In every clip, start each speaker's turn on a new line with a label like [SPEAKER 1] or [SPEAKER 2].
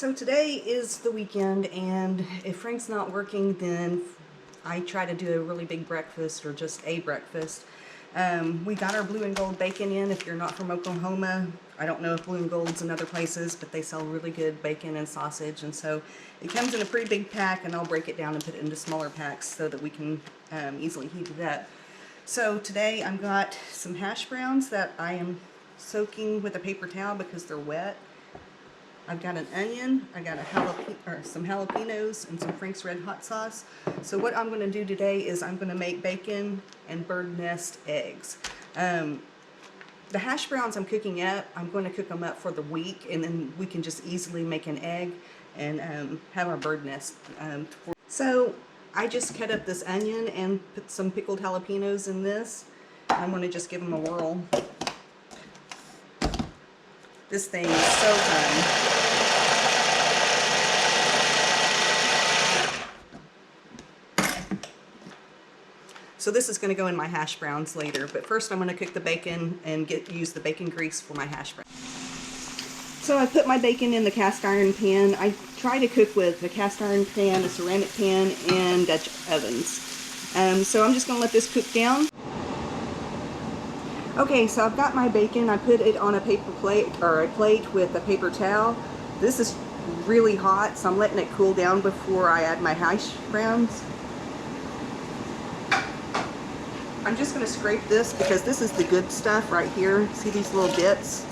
[SPEAKER 1] So today is the weekend, and if Frank's not working, then I try to do a really big breakfast or just a breakfast. We got our blue and gold bacon in. If you're not from Oklahoma, I don't know if blue and gold's in other places, but they sell really good bacon and sausage, and so it comes in a pretty big pack, and I'll break it down and put it into smaller packs so that we can easily heat it up. So today I've got some hash browns that I am soaking with a paper towel because they're wet. I've got an onion, I got some jalapenos, and some Frank's Red Hot sauce. So what I'm going to do today is I'm going to make bacon and bird nest eggs. The hash browns I'm cooking up, I'm going to cook them up for the week, and then we can just easily make an egg and have our bird nest. So I just cut up this onion and put some pickled jalapenos in this. I'm going to just give them a whirl. This thing is so fun. So this is going to go in my hash browns later, but first I'm going to cook the bacon and use the bacon grease for my hash browns. So I put my bacon in the cast iron pan. I try to cook with a cast iron pan, a ceramic pan, and Dutch ovens. So I'm just going to let this cook down. Okay, so I've got my bacon. I put it on a paper plate, or a plate with a paper towel. This is really hot, so I'm letting it cool down before I add my hash browns. I'm just going to scrape this because this is the good stuff right here. See these little bits?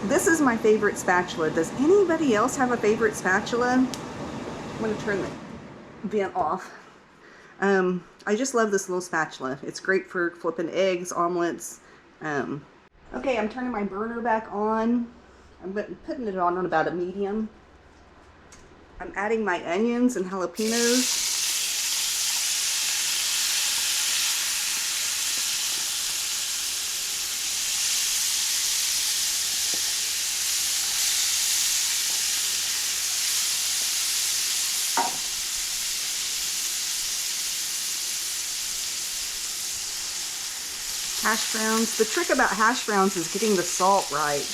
[SPEAKER 1] This is my favorite spatula. Does anybody else have a favorite spatula? I'm going to turn the vent off. I just love this little spatula. It's great for flipping eggs, omelets. Okay, I'm turning my burner back on. I'm putting it on about a medium. I'm adding my onions and jalapenos. Hash browns. The trick about hash browns is getting the salt right.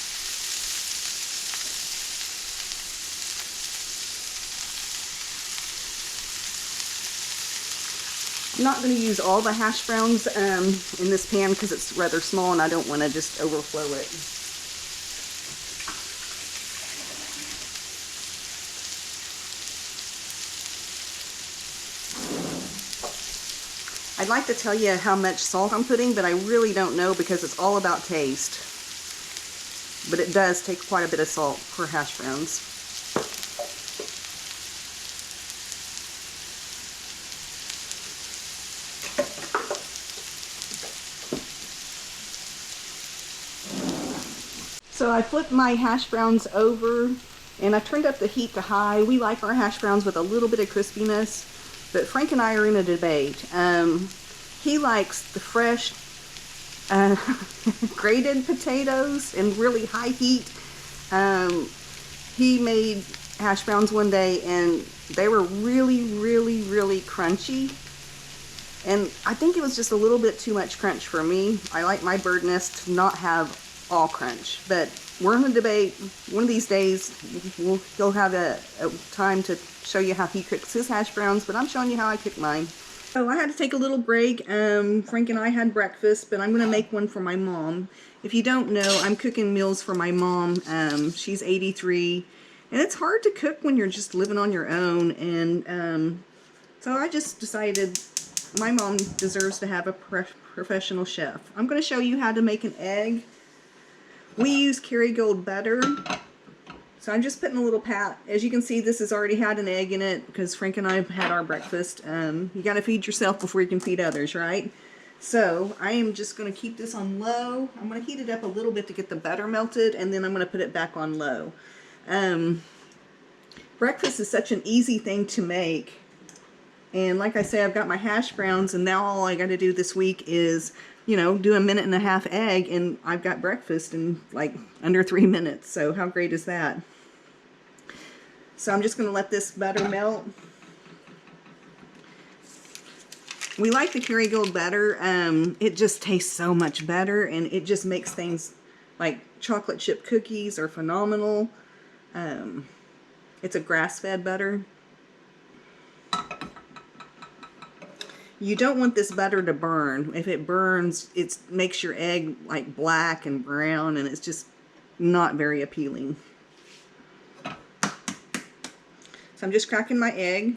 [SPEAKER 1] I'm not going to use all the hash browns in this pan because it's rather small and I don't want to just overflow it. I'd like to tell you how much salt I'm putting, but I really don't know because it's all about taste. But it does take quite a bit of salt for hash browns. So I flipped my hash browns over and I turned up the heat to high. We like our hash browns with a little bit of crispiness. But Frank and I are in a debate. He likes the fresh grated potatoes in really high heat. He made hash browns one day and they were really crunchy. And I think it was just a little bit too much crunch for me. I like my bird nest to not have all crunch. But we're in a debate. One of these days he'll have a time to show you how he cooks his hash browns, but I'm showing you how I cook mine. So I had to take a little break. Frank and I had breakfast, but I'm going to make one for my mom. If you don't know, I'm cooking meals for my mom. She's 83, and it's hard to cook when you're just living on your own, and so I just decided my mom deserves to have a professional chef. I'm going to show you how to make an egg. We use Kerrygold butter. So I'm just putting a little pat. As you can see, this has already had an egg in it because Frank and I have had our breakfast. You got to feed yourself before you can feed others, right? So I am just going to keep this on low. I'm going to heat it up a little bit to get the butter melted, and then I'm going to put it back on low. Breakfast is such an easy thing to make. And like I say, I've got my hash browns, and now all I got to do this week is, you know, do a 1.5 minute egg, and I've got breakfast in like under 3 minutes. So how great is that? So I'm just going to let this butter melt. We like the Kerrygold butter. It just tastes so much better, and it just makes things like chocolate chip cookies are phenomenal. It's a grass-fed butter. You don't want this butter to burn. If it burns, it makes your egg like black and brown, and it's just not very appealing. So I'm just cracking my egg.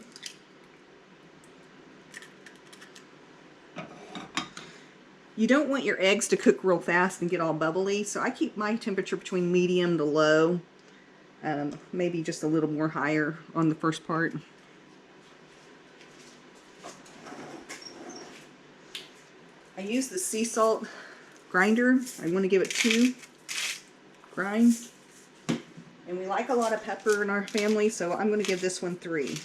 [SPEAKER 1] You don't want your eggs to cook real fast and get all bubbly, so I keep my temperature between medium to low. Maybe just a little more higher on the first part. I use the sea salt grinder. I want to give it 2 grinds. And we like a lot of pepper in our family, so I'm going to give this one 3.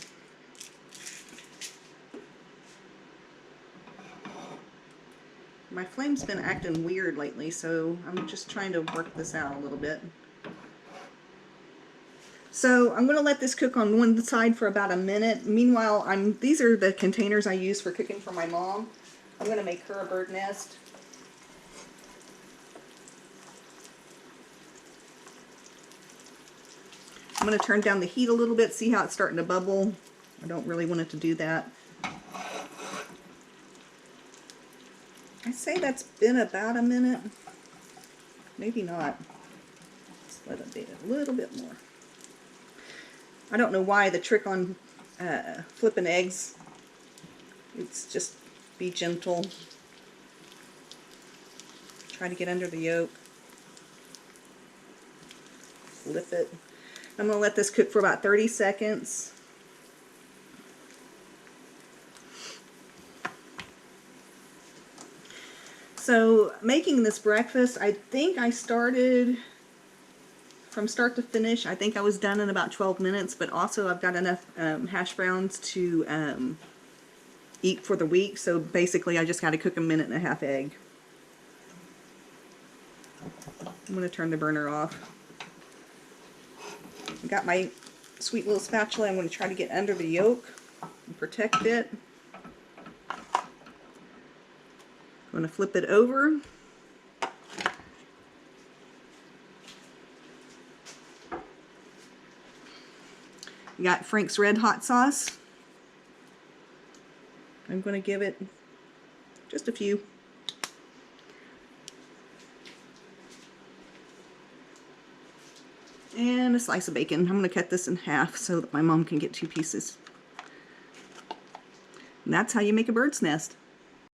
[SPEAKER 1] My flame's been acting weird lately, so I'm just trying to work this out a little bit. So I'm going to let this cook on one side for about a minute. Meanwhile, these are the containers I use for cooking for my mom. I'm going to make her a bird nest. I'm going to turn down the heat a little bit, see how it's starting to bubble. I don't really want it to do that. I say that's been about a minute. Maybe not. Let's let it be a little bit more. I don't know why the trick on flipping eggs, it's just be gentle. Try to get under the yolk. Flip it. I'm going to let this cook for about 30 seconds. So making this breakfast, I think I started from start to finish. I think I was done in about 12 minutes, but also I've got enough hash browns to eat for the week. So basically I just got to cook a 1.5-minute egg. I'm going to turn the burner off. I've got my sweet little spatula. I'm going to try to get under the yolk and protect it. I'm going to flip it over. We got Frank's Red Hot Sauce. I'm going to give it just a few. And a slice of bacon. I'm going to cut this in half so that my mom can get 2 pieces. And that's how you make a bird's nest.